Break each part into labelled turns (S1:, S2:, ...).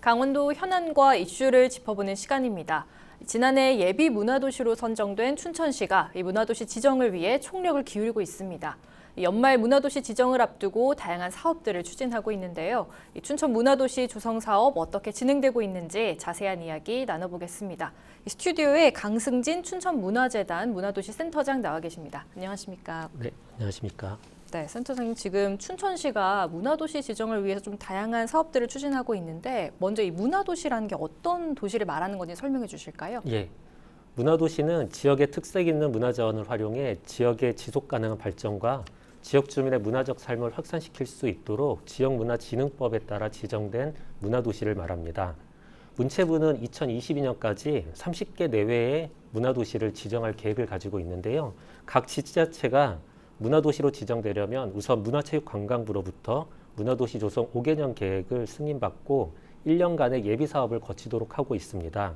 S1: 강원도 현안과 이슈를 짚어보는 시간입니다. 지난해 예비 문화도시로 선정된 춘천시가 이 문화도시 지정을 위해 총력을 기울이고 있습니다. 연말 문화도시 지정을 앞두고 다양한 사업들을 추진하고 있는데요. 춘천 문화도시 조성 사업 어떻게 진행되고 있는지 자세한 이야기 나눠보겠습니다. 스튜디오에 강승진 춘천문화재단 문화도시 센터장 나와 계십니다. 안녕하십니까?
S2: 네, 안녕하십니까?
S1: 네, 센터장님 지금 춘천시가 문화도시 지정을 위해서 좀 다양한 사업들을 추진하고 있는데 먼저 이 문화도시라는 게 어떤 도시를 말하는 건지 설명해 주실까요?
S2: 예, 문화도시는 지역의 특색 있는 문화자원을 활용해 지역의 지속 가능한 발전과 지역 주민의 문화적 삶을 확산시킬 수 있도록 지역문화진흥법에 따라 지정된 문화도시를 말합니다. 문체부는 2022년까지 30개 내외의 문화도시를 지정할 계획을 가지고 있는데요. 각 지자체가 문화도시로 지정되려면 우선 문화체육관광부로부터 문화도시 조성 5개년 계획을 승인받고 1년간의 예비사업을 거치도록 하고 있습니다.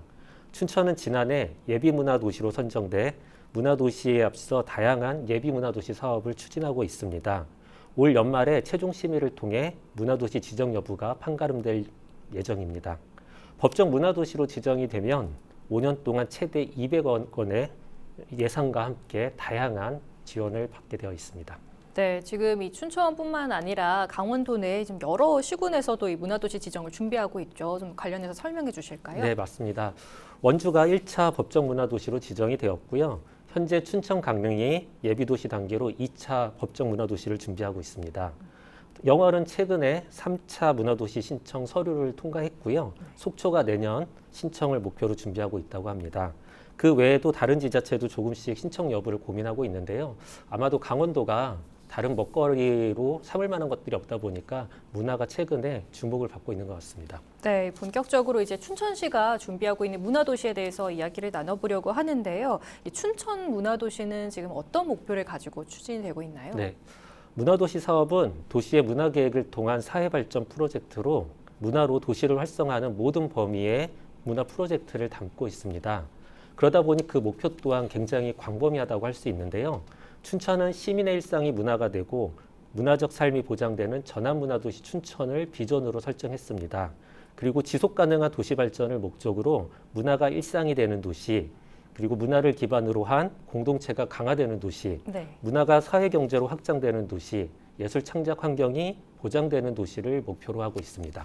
S2: 춘천은 지난해 예비문화도시로 선정돼 문화도시에 앞서 다양한 예비문화도시 사업을 추진하고 있습니다. 올 연말에 최종 심의를 통해 문화도시 지정 여부가 판가름될 예정입니다. 법정 문화도시로 지정이 되면 5년 동안 최대 200억 원의 예산과 함께 다양한 지원을 받게 되어 있습니다.
S1: 네, 지금 이 춘천뿐만 아니라 강원도 내에 지금 여러 시군에서도 이 문화도시 지정을 준비하고 있죠. 좀 관련해서 설명해 주실까요?
S2: 네, 맞습니다. 원주가 1차 법정 문화도시로 지정이 되었고요. 현재 춘천 강릉이 예비도시 단계로 2차 법정 문화도시를 준비하고 있습니다. 영월은 최근에 3차 문화도시 신청 서류를 통과했고요. 속초가 내년 신청을 목표로 준비하고 있다고 합니다. 그 외에도 다른 지자체도 조금씩 신청 여부를 고민하고 있는데요. 아마도 강원도가 다른 먹거리로 삼을 만한 것들이 없다 보니까 문화가 최근에 주목을 받고 있는 것 같습니다.
S1: 네, 본격적으로 이제 춘천시가 준비하고 있는 문화도시에 대해서 이야기를 나눠보려고 하는데요. 이 춘천 문화도시는 지금 어떤 목표를 가지고 추진되고 있나요?
S2: 네, 문화도시 사업은 도시의 문화계획을 통한 사회발전 프로젝트로 문화로 도시를 활성화하는 모든 범위의 문화 프로젝트를 담고 있습니다. 그러다 보니 그 목표 또한 굉장히 광범위하다고 할 수 있는데요. 춘천은 시민의 일상이 문화가 되고 문화적 삶이 보장되는 전환문화도시 춘천을 비전으로 설정했습니다. 그리고 지속가능한 도시 발전을 목적으로 문화가 일상이 되는 도시, 그리고 문화를 기반으로 한 공동체가 강화되는 도시,
S1: 네.
S2: 문화가 사회경제로 확장되는 도시, 예술 창작 환경이 보장되는 도시를 목표로 하고 있습니다.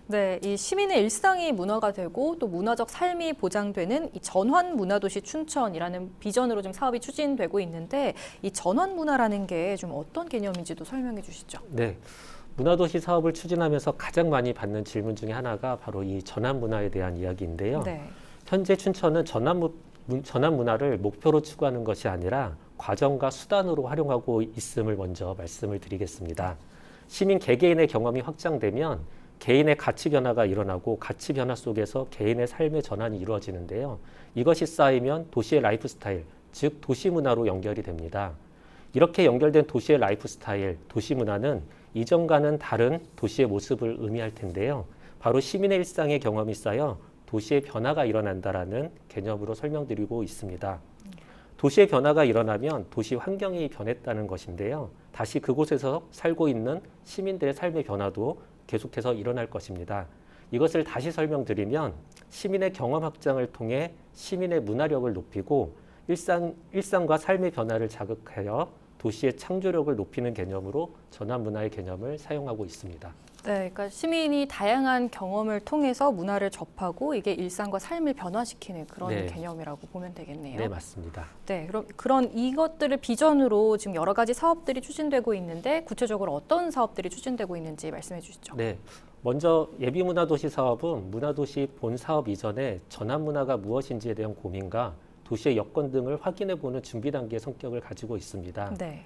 S1: 네, 이 시민의 일상이 문화가 되고 또 문화적 삶이 보장되는 이 전환 문화도시 춘천이라는 비전으로 좀 사업이 추진되고 있는데 이 전환 문화라는 게 좀 어떤 개념인지도 설명해 주시죠.
S2: 네, 문화도시 사업을 추진하면서 가장 많이 받는 질문 중에 하나가 바로 이 전환 문화에 대한 이야기인데요.
S1: 네.
S2: 현재 춘천은 전환 문화를 목표로 추구하는 것이 아니라 과정과 수단으로 활용하고 있음을 먼저 말씀을 드리겠습니다. 시민 개개인의 경험이 확장되면 개인의 가치 변화가 일어나고 가치 변화 속에서 개인의 삶의 전환이 이루어지는데요. 이것이 쌓이면 도시의 라이프 스타일, 즉 도시 문화로 연결이 됩니다. 이렇게 연결된 도시의 라이프 스타일, 도시 문화는 이전과는 다른 도시의 모습을 의미할 텐데요. 바로 시민의 일상의 경험이 쌓여 도시의 변화가 일어난다라는 개념으로 설명드리고 있습니다. 도시의 변화가 일어나면 도시 환경이 변했다는 것인데요. 다시 그곳에서 살고 있는 시민들의 삶의 변화도 계속해서 일어날 것입니다. 이것을 다시 설명드리면 시민의 경험 확장을 통해 시민의 문화력을 높이고 일상과 삶의 변화를 자극하여 도시의 창조력을 높이는 개념으로 전환 문화의 개념을 사용하고 있습니다.
S1: 네, 그러니까 시민이 다양한 경험을 통해서 문화를 접하고 이게 일상과 삶을 변화시키는 그런
S2: 네.
S1: 개념이라고 보면 되겠네요.
S2: 네, 맞습니다.
S1: 네, 그럼 그런 이것들을 비전으로 지금 여러 가지 사업들이 추진되고 있는데 구체적으로 어떤 사업들이 추진되고 있는지 말씀해 주시죠.
S2: 네, 먼저 예비문화도시 사업은 문화도시 본 사업 이전에 전환문화가 무엇인지에 대한 고민과 도시의 여건 등을 확인해보는 준비 단계의 성격을 가지고 있습니다.
S1: 네.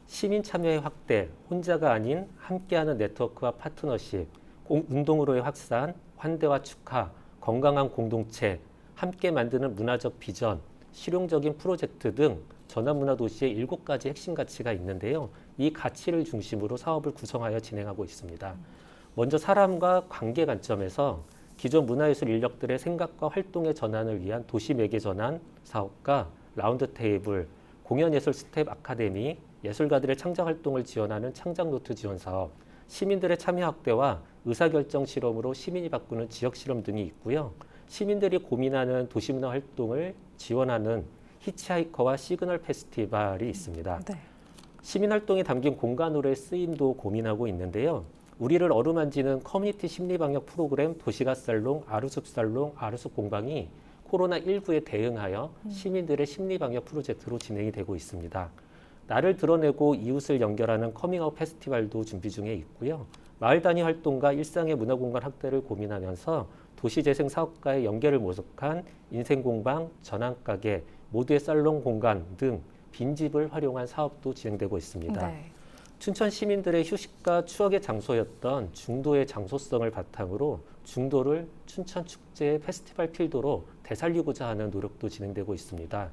S2: 시민 참여의 확대, 혼자가 아닌 함께하는 네트워크와 파트너십, 운동으로의 확산, 환대와 축하, 건강한 공동체, 함께 만드는 문화적 비전, 실용적인 프로젝트 등 전환문화도시의 7가지 핵심 가치가 있는데요. 이 가치를 중심으로 사업을 구성하여 진행하고 있습니다. 먼저 사람과 관계 관점에서 기존 문화예술 인력들의 생각과 활동의 전환을 위한 도시 매개 전환 사업과 라운드 테이블, 공연예술 스텝 아카데미, 예술가들의 창작 활동을 지원하는 창작노트 지원 사업, 시민들의 참여 확대와 의사결정 실험으로 시민이 바꾸는 지역 실험 등이 있고요. 시민들이 고민하는 도시문화 활동을 지원하는 히치하이커와 시그널 페스티벌이 있습니다.
S1: 네.
S2: 시민 활동이 담긴 공간으로의 쓰임도 고민하고 있는데요. 우리를 어루만지는 커뮤니티 심리방역 프로그램 도시가 살롱, 아루숲 살롱, 아루숲 공방이 코로나19에 대응하여 시민들의 심리방역 프로젝트로 진행이 되고 있습니다. 나를 드러내고 이웃을 연결하는 커밍아웃 페스티벌도 준비 중에 있고요. 마을 단위 활동과 일상의 문화공간 확대를 고민하면서 도시재생 사업과의 연계를 모색한 인생공방, 전환가게, 모두의 살롱 공간 등 빈집을 활용한 사업도 진행되고 있습니다.
S1: 네.
S2: 춘천 시민들의 휴식과 추억의 장소였던 중도의 장소성을 바탕으로 중도를 춘천 축제 페스티벌 필도로 되살리고자 하는 노력도 진행되고 있습니다.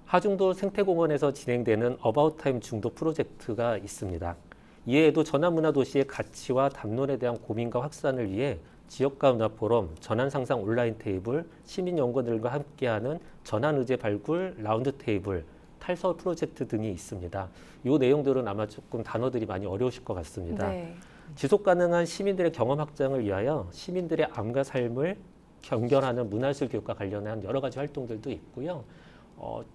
S2: 하중도 생태공원에서 진행되는 어바웃타임 중도 프로젝트가 있습니다. 이외에도 전환문화도시의 가치와 담론에 대한 고민과 확산을 위해 지역가 문화 포럼, 전환상상 온라인 테이블, 시민연구원들과 함께하는 전환의제 발굴, 라운드 테이블, 탈서울 프로젝트 등이 있습니다. 이 내용들은 아마 조금 단어들이 많이 어려우실 것 같습니다.
S1: 네.
S2: 지속가능한 시민들의 경험 확장을 위하여 시민들의 암과 삶을 경결하는 문화예술 교육과 관련한 여러 가지 활동들도 있고요.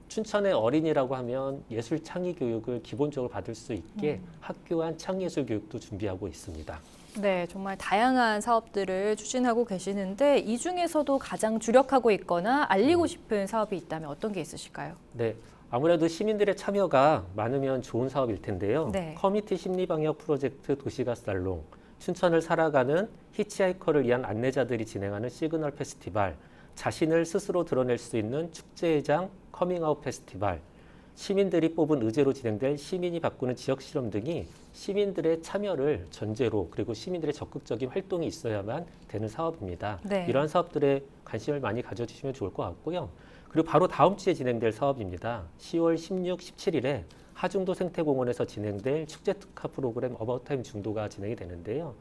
S2: 춘천의 어린이라고 하면 예술 창의 교육을 기본적으로 받을 수 있게 학교한 창의예술 교육도 준비하고 있습니다.
S1: 네, 정말 다양한 사업들을 추진하고 계시는데 이 중에서도 가장 주력하고 있거나 알리고 싶은 사업이 있다면 어떤 게 있으실까요?
S2: 네, 아무래도 시민들의 참여가 많으면 좋은 사업일 텐데요.
S1: 네.
S2: 커뮤니티 심리방역 프로젝트 도시가 살롱, 춘천을 살아가는 히치하이커를 위한 안내자들이 진행하는 시그널 페스티벌, 자신을 스스로 드러낼 수 있는 축제회장 커밍아웃 페스티벌, 시민들이 뽑은 의제로 진행될 시민이 바꾸는 지역 실험 등이 시민들의 참여를 전제로 그리고 시민들의 적극적인 활동이 있어야만 되는 사업입니다.
S1: 네.
S2: 이러한 사업들에 관심을 많이 가져주시면 좋을 것 같고요. 그리고 바로 다음 주에 진행될 사업입니다. 10월 16, 17일에 하중도 생태공원에서 진행될 축제 특화 프로그램 어바웃타임 중도가 진행이 되는데요.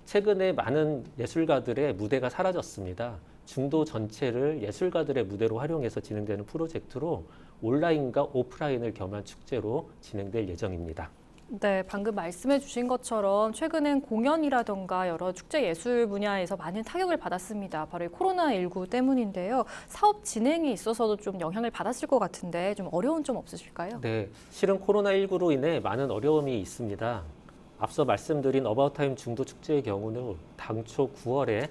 S2: 최근에 많은 예술가들의 무대가 사라졌습니다. 중도 전체를 예술가들의 무대로 활용해서 진행되는 프로젝트로 온라인과 오프라인을 겸한 축제로 진행될 예정입니다.
S1: 네, 방금 말씀해 주신 것처럼 최근엔 공연이라던가 여러 축제 예술 분야에서 많은 타격을 받았습니다. 바로 이 코로나19 때문인데요. 사업 진행에 있어서도 좀 영향을 받았을 것 같은데 좀 어려운 점 없으실까요?
S2: 네, 실은 코로나19로 인해 많은 어려움이 있습니다. 앞서 말씀드린 어바웃타임 중도 축제의 경우는 당초 9월에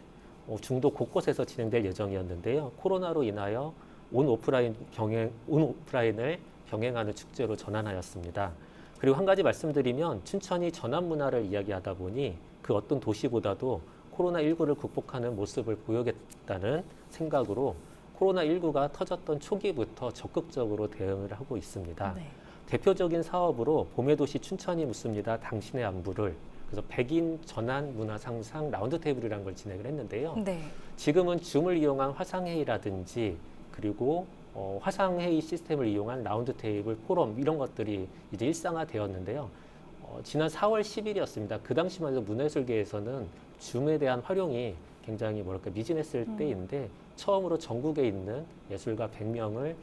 S2: 중도 곳곳에서 진행될 예정이었는데요. 코로나로 인하여 온 오프라인을 병행하는 축제로 전환하였습니다. 그리고 한 가지 말씀드리면 춘천이 전환 문화를 이야기하다 보니 그 어떤 도시보다도 코로나19를 극복하는 모습을 보여야겠다는 생각으로 코로나19가 터졌던 초기부터 적극적으로 대응을 하고 있습니다.
S1: 네.
S2: 대표적인 사업으로 봄의 도시 춘천이 묻습니다. 당신의 안부를. 그래서 백인 전환 문화 상상 라운드 테이블이라는 걸 진행을 했는데요.
S1: 네.
S2: 지금은 줌을 이용한 화상회의라든지 그리고 화상회의 시스템을 이용한 라운드 테이블, 포럼 이런 것들이 이제 일상화되었는데요. 지난 4월 10일이었습니다. 그 당시만 해도 문화예술계에서는 줌에 대한 활용이 굉장히 미진했을 때인데 처음으로 전국에 있는 예술가 100명을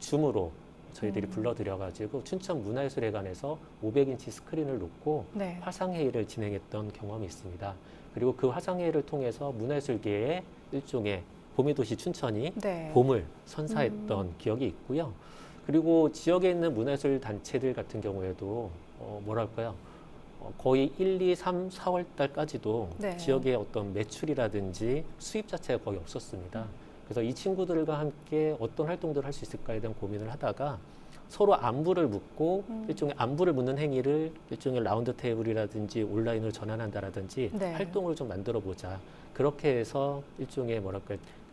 S2: 줌으로 저희들이 불러들여가지고 춘천 문화예술회관에서 500인치 스크린을 놓고
S1: 네.
S2: 화상회의를 진행했던 경험이 있습니다. 그리고 그 화상회의를 통해서 문화예술계의 일종의 봄의 도시 춘천이
S1: 네.
S2: 봄을 선사했던 기억이 있고요. 그리고 지역에 있는 문화예술 단체들 같은 경우에도 거의 1, 2, 3, 4월 달까지도
S1: 네.
S2: 지역의 어떤 매출이라든지 수입 자체가 거의 없었습니다. 그래서 이 친구들과 함께 어떤 활동들을 할 수 있을까에 대한 고민을 하다가 서로 안부를 묻고 일종의 안부를 묻는 행위를 일종의 라운드 테이블이라든지 온라인으로 전환한다라든지
S1: 네.
S2: 활동을 좀 만들어 보자. 그렇게 해서 일종의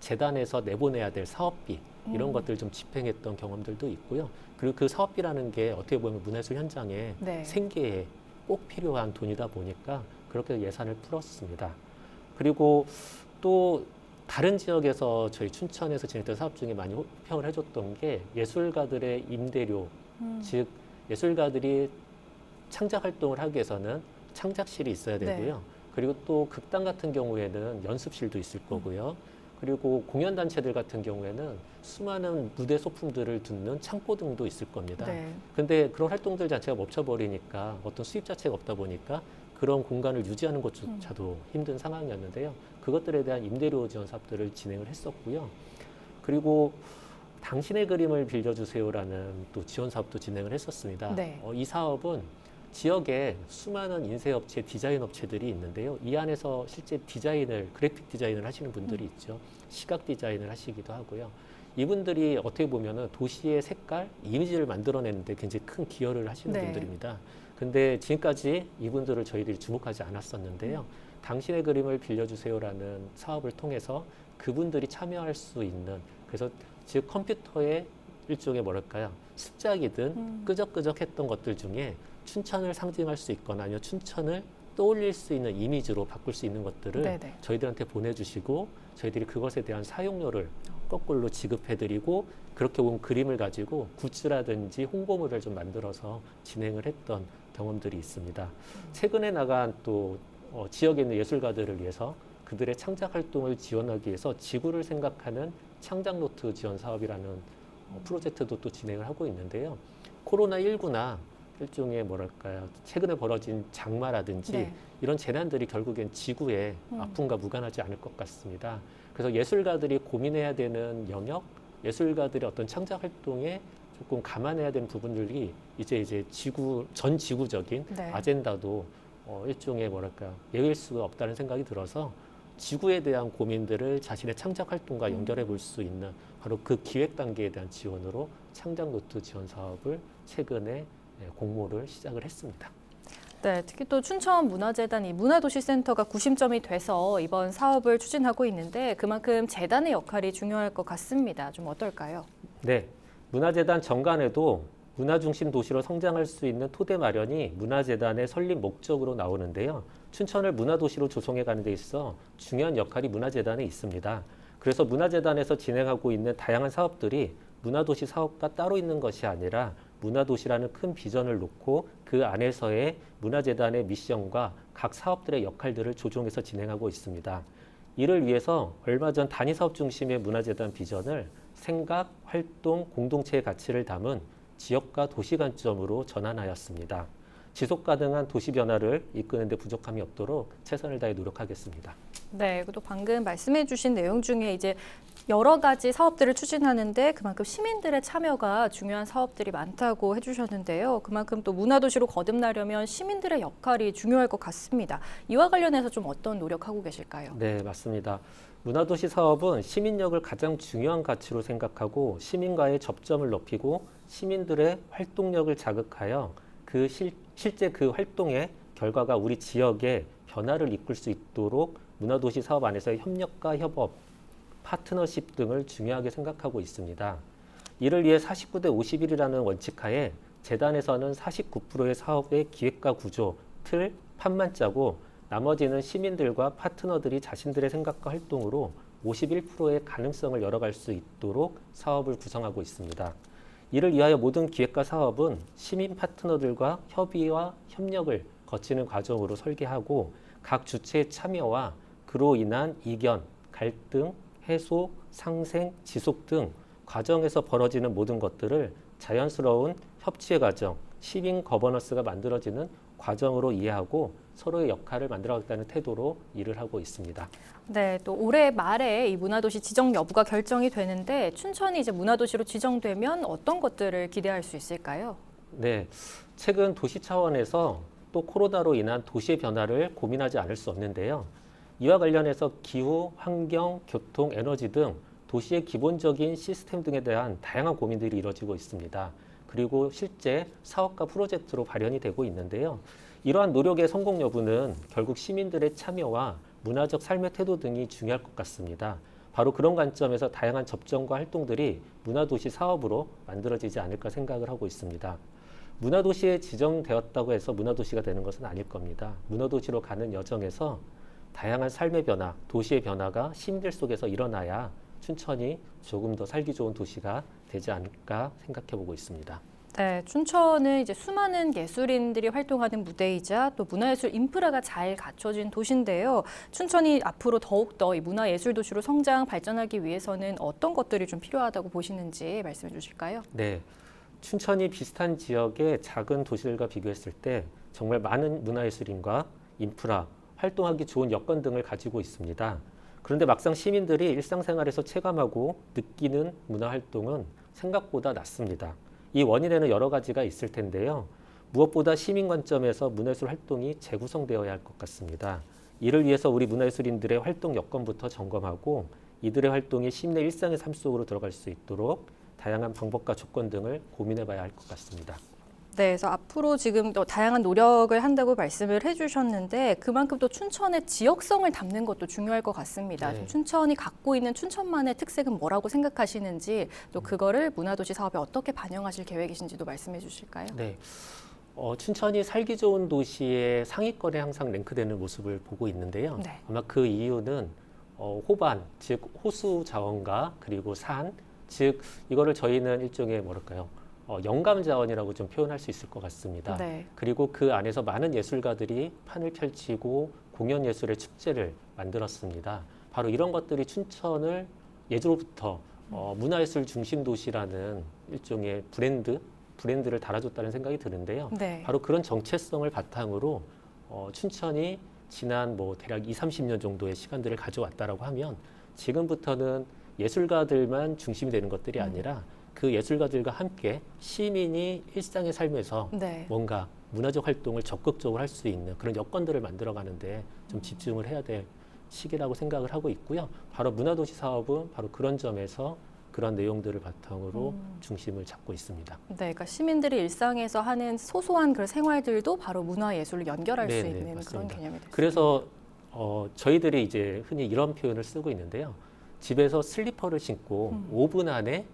S2: 재단에서 내보내야 될 사업비 이런 것들을 좀 집행했던 경험들도 있고요. 그리고 그 사업비라는 게 어떻게 보면 문화예술 현장에
S1: 네.
S2: 생계에 꼭 필요한 돈이다 보니까 그렇게 예산을 풀었습니다. 그리고 또 다른 지역에서 저희 춘천에서 진행된 사업 중에 많이 호평을 해줬던 게 예술가들의 임대료, 즉 예술가들이 창작 활동을 하기 위해서는 창작실이 있어야 되고요.
S1: 네.
S2: 그리고 또 극단 같은 경우에는 연습실도 있을 거고요. 그리고 공연단체들 같은 경우에는 수많은 무대 소품들을 두는 창고 등도 있을 겁니다.
S1: 네.
S2: 근데 그런 활동들 자체가 멈춰버리니까 어떤 수입 자체가 없다 보니까 그런 공간을 유지하는 것조차도 힘든 상황이었는데요. 그것들에 대한 임대료 지원 사업들을 진행을 했었고요. 그리고 당신의 그림을 빌려주세요라는 또 지원 사업도 진행을 했었습니다.
S1: 네.
S2: 이 사업은 지역에 수많은 인쇄업체, 디자인 업체들이 있는데요. 이 안에서 실제 디자인을, 그래픽 디자인을 하시는 분들이 있죠. 시각 디자인을 하시기도 하고요. 이분들이 어떻게 보면은 도시의 색깔, 이미지를 만들어내는데 굉장히 큰 기여를 하시는
S1: 네.
S2: 분들입니다. 근데 지금까지 이분들을 저희들이 주목하지 않았었는데요. 당신의 그림을 빌려주세요라는 사업을 통해서 그분들이 참여할 수 있는, 그래서 즉 컴퓨터의 일종의 뭐랄까요, 습작이든 끄적끄적했던 것들 중에 춘천을 상징할 수 있거나 아니면 춘천을 떠올릴 수 있는 이미지로 바꿀 수 있는 것들을
S1: 네네.
S2: 저희들한테 보내주시고 저희들이 그것에 대한 사용료를 거꾸로 지급해드리고, 그렇게 온 그림을 가지고 굿즈라든지 홍보물을 좀 만들어서 진행을 했던 경험들이 있습니다. 최근에 나간 또 지역에 있는 예술가들을 위해서 그들의 창작 활동을 지원하기 위해서 지구를 생각하는 창작노트 지원 사업이라는 프로젝트도 또 진행을 하고 있는데요. 코로나19나 일종의 뭐랄까요, 최근에 벌어진 장마라든지
S1: 네.
S2: 이런 재난들이 결국엔 지구의 아픔과 무관하지 않을 것 같습니다. 그래서 예술가들이 고민해야 되는 영역, 예술가들의 어떤 창작 활동에 조금 감안해야 되는 부분들이 이제 전 지구적인
S1: 네.
S2: 아젠다도 일종의 뭐랄까 예외일 수가 없다는 생각이 들어서 지구에 대한 고민들을 자신의 창작 활동과 연결해 볼 수 있는 바로 그 기획 단계에 대한 지원으로 창작 노트 지원 사업을 최근에 공모를 시작을 했습니다.
S1: 네, 특히 또 춘천문화재단 이 문화도시센터가 구심점이 돼서 이번 사업을 추진하고 있는데 그만큼 재단의 역할이 중요할 것 같습니다. 좀 어떨까요?
S2: 네, 문화재단 정관에도 문화중심 도시로 성장할 수 있는 토대 마련이 문화재단의 설립 목적으로 나오는데요. 춘천을 문화도시로 조성해 가는 데 있어 중요한 역할이 문화재단에 있습니다. 그래서 문화재단에서 진행하고 있는 다양한 사업들이 문화도시 사업과 따로 있는 것이 아니라 문화도시라는 큰 비전을 놓고 그 안에서의 문화재단의 미션과 각 사업들의 역할들을 조정해서 진행하고 있습니다. 이를 위해서 얼마 전 단위사업 중심의 문화재단 비전을 생각, 활동, 공동체의 가치를 담은 지역과 도시 관점으로 전환하였습니다. 지속 가능한 도시 변화를 이끄는 데 부족함이 없도록 최선을 다해 노력하겠습니다.
S1: 네, 또 방금 말씀해 주신 내용 중에 이제 여러 가지 사업들을 추진하는데 그만큼 시민들의 참여가 중요한 사업들이 많다고 해주셨는데요. 그만큼 또 문화도시로 거듭나려면 시민들의 역할이 중요할 것 같습니다. 이와 관련해서 좀 어떤 노력하고 계실까요?
S2: 네, 맞습니다. 문화도시 사업은 시민력을 가장 중요한 가치로 생각하고 시민과의 접점을 높이고 시민들의 활동력을 자극하여 실제 그 활동의 결과가 우리 지역의 변화를 이끌 수 있도록 문화도시 사업 안에서의 협력과 협업, 파트너십 등을 중요하게 생각하고 있습니다. 이를 위해 49대 51이라는 원칙하에 재단에서는 49%의 사업의 기획과 구조, 틀, 판만 짜고 나머지는 시민들과 파트너들이 자신들의 생각과 활동으로 51%의 가능성을 열어갈 수 있도록 사업을 구성하고 있습니다. 이를 위하여 모든 기획과 사업은 시민 파트너들과 협의와 협력을 거치는 과정으로 설계하고 각 주체의 참여와 그로 인한 이견, 갈등, 해소, 상생, 지속 등 과정에서 벌어지는 모든 것들을 자연스러운 협치의 과정, 시민 거버넌스가 만들어지는 과정으로 이해하고 서로의 역할을 만들어가겠다는 태도로 일을 하고 있습니다.
S1: 네, 또 올해 말에 이 문화도시 지정 여부가 결정이 되는데 춘천이 이제 문화도시로 지정되면 어떤 것들을 기대할 수 있을까요?
S2: 네, 최근 도시 차원에서 또 코로나로 인한 도시의 변화를 고민하지 않을 수 없는데요. 이와 관련해서 기후, 환경, 교통, 에너지 등 도시의 기본적인 시스템 등에 대한 다양한 고민들이 이루어지고 있습니다. 그리고 실제 사업과 프로젝트로 발현이 되고 있는데요. 이러한 노력의 성공 여부는 결국 시민들의 참여와 문화적 삶의 태도 등이 중요할 것 같습니다. 바로 그런 관점에서 다양한 접점과 활동들이 문화도시 사업으로 만들어지지 않을까 생각을 하고 있습니다. 문화도시에 지정되었다고 해서 문화도시가 되는 것은 아닐 겁니다. 문화도시로 가는 여정에서 다양한 삶의 변화, 도시의 변화가 시민들 속에서 일어나야 춘천이 조금 더 살기 좋은 도시가 되지 않을까 생각해 보고 있습니다.
S1: 네, 춘천은 이제 수많은 예술인들이 활동하는 무대이자 또 문화예술 인프라가 잘 갖춰진 도시인데요. 춘천이 앞으로 더욱더 이 문화예술 도시로 성장, 발전하기 위해서는 어떤 것들이 좀 필요하다고 보시는지 말씀해 주실까요?
S2: 네, 춘천이 비슷한 지역의 작은 도시들과 비교했을 때 정말 많은 문화예술인과 인프라, 활동하기 좋은 여건 등을 가지고 있습니다. 그런데 막상 시민들이 일상생활에서 체감하고 느끼는 문화활동은 생각보다 낮습니다. 이 원인에는 여러 가지가 있을 텐데요. 무엇보다 시민 관점에서 문화예술 활동이 재구성되어야 할 것 같습니다. 이를 위해서 우리 문화예술인들의 활동 여건부터 점검하고 이들의 활동이 시민의 일상의 삶 속으로 들어갈 수 있도록 다양한 방법과 조건 등을 고민해 봐야 할 것 같습니다.
S1: 네, 그래서 앞으로 지금 또 다양한 노력을 한다고 말씀을 해주셨는데 그만큼 또 춘천의 지역성을 담는 것도 중요할 것 같습니다.
S2: 네.
S1: 춘천이 갖고 있는 춘천만의 특색은 뭐라고 생각하시는지 또 그거를 문화도시 사업에 어떻게 반영하실 계획이신지도 말씀해 주실까요?
S2: 네. 춘천이 살기 좋은 도시의 상위권에 항상 랭크되는 모습을 보고 있는데요.
S1: 네.
S2: 아마 그 이유는 호반, 즉 호수 자원과 그리고 산, 즉 이거를 저희는 일종의 뭐랄까요? 영감 자원이라고 좀 표현할 수 있을 것 같습니다.
S1: 네.
S2: 그리고 그 안에서 많은 예술가들이 판을 펼치고 공연 예술의 축제를 만들었습니다. 바로 이런 것들이 춘천을 예로부터 문화예술 중심 도시라는 일종의 브랜드를 달아줬다는 생각이 드는데요.
S1: 네.
S2: 바로 그런 정체성을 바탕으로 춘천이 지난 대략 20-30년 정도의 시간들을 가져왔다라고 하면 지금부터는 예술가들만 중심이 되는 것들이 아니라 그 예술가들과 함께 시민이 일상의 삶에서
S1: 네.
S2: 뭔가 문화적 활동을 적극적으로 할 수 있는 그런 여건들을 만들어가는데 좀 집중을 해야 될 시기라고 생각을 하고 있고요. 바로 문화도시 사업은 바로 그런 점에서 그런 내용들을 바탕으로 중심을 잡고 있습니다.
S1: 네, 그러니까 시민들이 일상에서 하는 소소한 그런 생활들도 바로 문화예술로 연결할 수
S2: 네네,
S1: 있는 그런
S2: 맞습니다.
S1: 개념이 됐습니다.
S2: 그래서 저희들이 이제 흔히 이런 표현을 쓰고 있는데요. 집에서 슬리퍼를 신고 5분 안에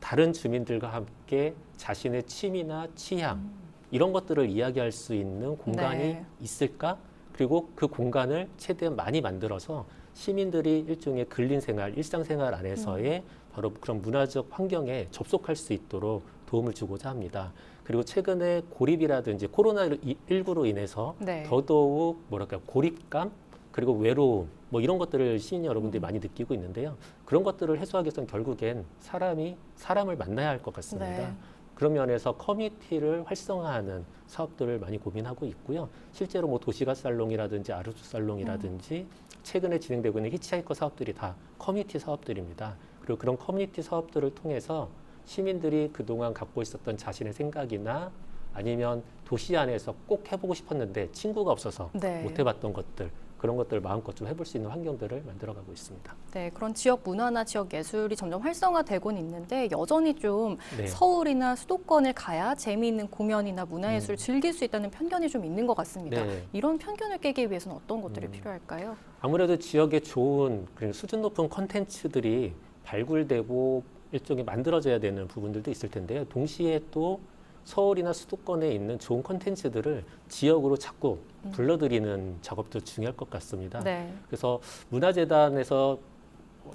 S2: 다른 주민들과 함께 자신의 취미나 취향 이런 것들을 이야기할 수 있는 공간이
S1: 네.
S2: 있을까? 그리고 그 공간을 최대한 많이 만들어서 시민들이 일종의 근린 생활, 일상생활 안에서의 바로 그런 문화적 환경에 접속할 수 있도록 도움을 주고자 합니다. 그리고 최근에 고립이라든지 코로나19로 인해서
S1: 네.
S2: 더더욱 고립감 그리고 외로움 이런 것들을 시민 여러분들이 많이 느끼고 있는데요. 그런 것들을 해소하기 위해서는 결국엔 사람이 사람을 만나야 할 것 같습니다.
S1: 네.
S2: 그런 면에서 커뮤니티를 활성화하는 사업들을 많이 고민하고 있고요. 실제로 도시가 살롱이라든지 아르투 살롱이라든지 최근에 진행되고 있는 히치하이커 사업들이 다 커뮤니티 사업들입니다. 그리고 그런 커뮤니티 사업들을 통해서 시민들이 그동안 갖고 있었던 자신의 생각이나 아니면 도시 안에서 꼭 해보고 싶었는데 친구가 없어서
S1: 네.
S2: 못 해봤던 것들 그런 것들을 마음껏 좀 해볼 수 있는 환경들을 만들어가고 있습니다.
S1: 네, 그런 지역 문화나 지역 예술이 점점 활성화되고는 있는데 여전히 좀
S2: 네.
S1: 서울이나 수도권을 가야 재미있는 공연이나 문화예술을 즐길 수 있다는 편견이 좀 있는 것 같습니다.
S2: 네.
S1: 이런 편견을 깨기 위해서는 어떤 것들이 필요할까요?
S2: 아무래도 지역에 좋은 수준 높은 콘텐츠들이 발굴되고 일종의 만들어져야 되는 부분들도 있을 텐데요. 동시에 또 서울이나 수도권에 있는 좋은 콘텐츠들을 지역으로 자꾸 불러들이는 작업도 중요할 것 같습니다.
S1: 네.
S2: 그래서 문화재단에서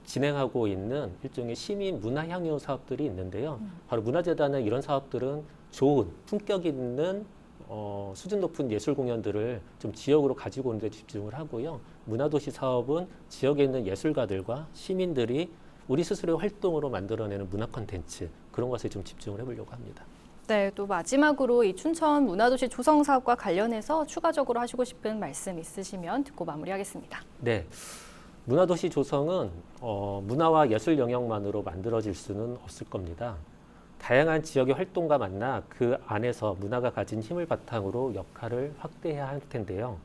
S2: 진행하고 있는 일종의 시민 문화향유 사업들이 있는데요. 바로 문화재단의 이런 사업들은 좋은 품격 있는 수준 높은 예술 공연들을 좀 지역으로 가지고 오는 데 집중을 하고요. 문화도시 사업은 지역에 있는 예술가들과 시민들이 우리 스스로의 활동으로 만들어내는 문화 콘텐츠 그런 것에 좀 집중을 해보려고 합니다.
S1: 네, 또 마지막으로 이 춘천 문화도시 조성 사업과 관련해서 추가적으로 하시고 싶은 말씀 있으시면 듣고 마무리하겠습니다.
S2: 네, 문화도시 조성은 문화와 예술 영역만으로 만들어질 수는 없을 겁니다. 다양한 지역의 활동과 만나 그 안에서 문화가 가진 힘을 바탕으로 역할을 확대해야 할 텐데요.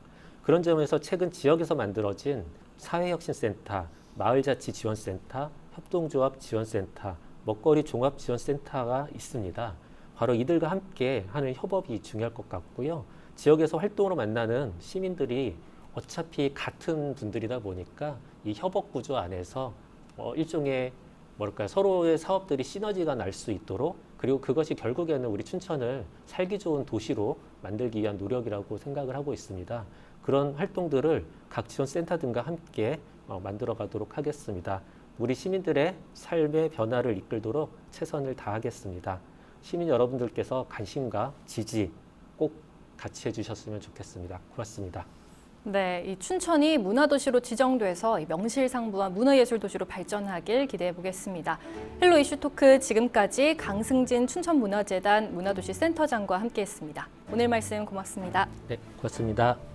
S2: 그런 점에서 최근 지역에서 만들어진 사회혁신센터, 마을자치지원센터, 협동조합 지원센터, 먹거리 종합지원센터가 있습니다. 바로 이들과 함께 하는 협업이 중요할 것 같고요. 지역에서 활동으로 만나는 시민들이 어차피 같은 분들이다 보니까 이 협업 구조 안에서 일종의 서로의 사업들이 시너지가 날 수 있도록 그리고 그것이 결국에는 우리 춘천을 살기 좋은 도시로 만들기 위한 노력이라고 생각을 하고 있습니다. 그런 활동들을 각 지원센터 등과 함께 만들어 가도록 하겠습니다. 우리 시민들의 삶의 변화를 이끌도록 최선을 다하겠습니다. 시민 여러분들께서 관심과 지지 꼭 같이 해주셨으면 좋겠습니다. 고맙습니다.
S1: 네, 이 춘천이 문화도시로 지정돼서 이 명실상부한 문화예술도시로 발전하길 기대해 보겠습니다. 헬로 이슈 토크 지금까지 강승진 춘천문화재단 문화도시 센터장과 함께했습니다. 오늘 말씀 고맙습니다.
S2: 네, 고맙습니다.